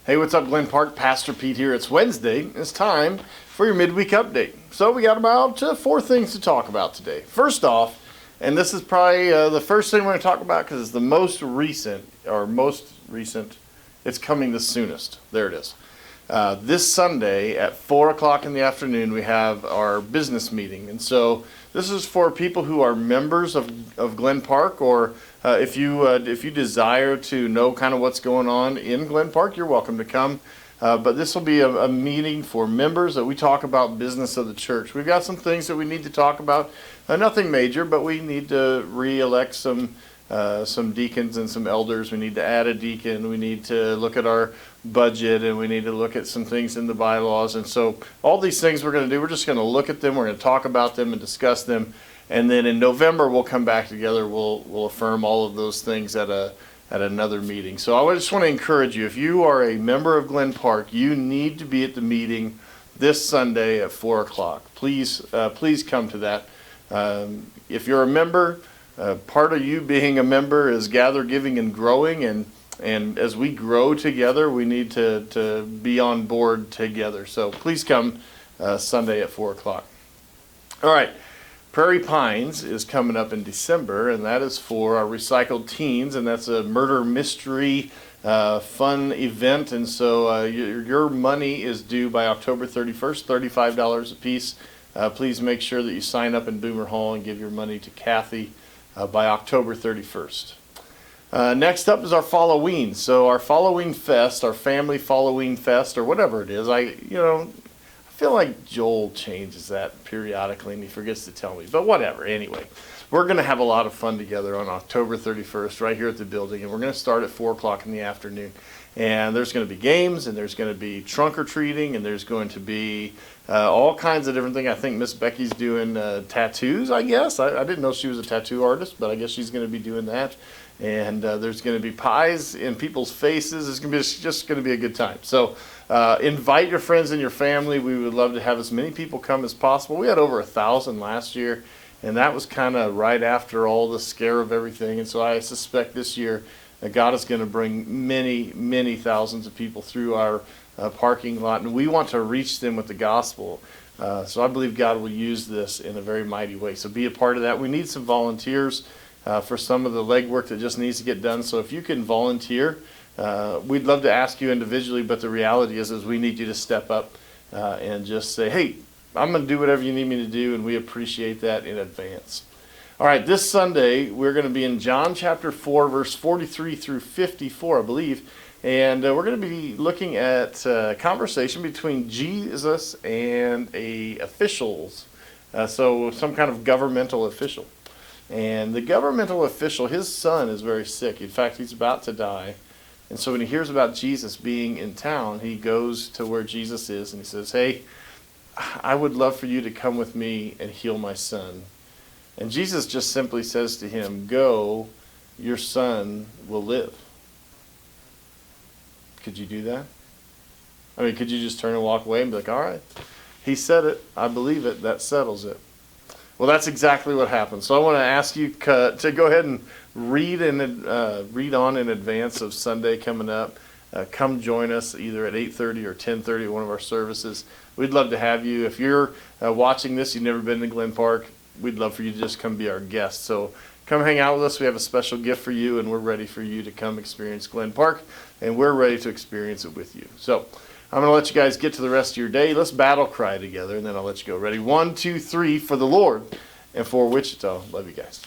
Hey, what's up, Glen Park? Pastor Pete here. It's Wednesday. It's time for your midweek update. So we got about 4 things to talk about today. First off, and this is probably the first thing we're going to talk about because it's the most recent, it's coming the soonest. There it is. This Sunday at 4 o'clock in the afternoon, we have our business meeting. And so this is for people who are members of Glen Park, or if you desire to know kind of what's going on in Glen Park, you're welcome to come. But this will be a meeting for members that we talk about business of the church. We've got some things that we need to talk about. Nothing major, but we need to re-elect some deacons and some elders. We need to add a deacon. We need to look at our budget, and we need to look at some things in the bylaws. And so all these things we're going to do, we're just going to look at them. We're going to talk about them and discuss them. And then in November, we'll come back together. We'll affirm all of those things at another meeting. So I just want to encourage you, if you are a member of Glen Park, you need to be at the meeting this Sunday at 4 o'clock. Please come to that. If you're a member, part of you being a member is gather, giving, and growing. And as we grow together, we need to be on board together. So please come Sunday at 4 o'clock. All right. Prairie Pines is coming up in December, and that is for our Recycled Teens, and that's a murder mystery fun event. And so your money is due by October 31st, $35 a piece. Please make sure that you sign up in Boomer Hall and give your money to Kathy by October 31st. Next up is our Halloween. So our Halloween Fest, our family Halloween Fest, or whatever it is. I feel like Joel changes that periodically and he forgets to tell me, but whatever. Anyway, we're going to have a lot of fun together on October 31st right here at the building, and we're going to start at 4 o'clock in the afternoon. And there's going to be games, and there's going to be trunk or treating, and there's going to be all kinds of different things. I think Miss Becky's doing tattoos, I guess. I didn't know she was a tattoo artist, but I guess she's going to be doing that. And there's going to be pies in people's faces. It's just going to be a good time. So invite your friends and your family. We would love to have as many people come as possible. We had over 1,000 last year, and that was kind of right after all the scare of everything. And so I suspect this year God is going to bring many, many thousands of people through our parking lot, and we want to reach them with the gospel. So I believe God will use this in a very mighty way. So be a part of that. We need some volunteers for some of the legwork that just needs to get done. So if you can volunteer, we'd love to ask you individually, but the reality is we need you to step up and just say, hey, I'm going to do whatever you need me to do, and we appreciate that in advance. All right, this Sunday, we're going to be in John chapter 4, verse 43 through 54, I believe, and we're going to be looking at a conversation between Jesus and officials, so some kind of governmental official. And the governmental official, his son is very sick. In fact, he's about to die. And so when he hears about Jesus being in town, he goes to where Jesus is and he says, hey, I would love for you to come with me and heal my son. And Jesus just simply says to him, go, your son will live. Could you do that? I mean, could you just turn and walk away and be like, all right, he said it, I believe it, that settles it. Well, that's exactly what happened. So I want to ask you to go ahead and read on in advance of Sunday coming up. Come join us either at 8:30 or 10:30 at one of our services. We'd love to have you. If you're watching this, you've never been to Glen Park, we'd love for you to just come be our guest. So come hang out with us. We have a special gift for you, and we're ready for you to come experience Glen Park, and we're ready to experience it with you. So I'm going to let you guys get to the rest of your day. Let's battle cry together, and then I'll let you go. Ready? 1, 2, 3 for the Lord and for Wichita. Love you guys.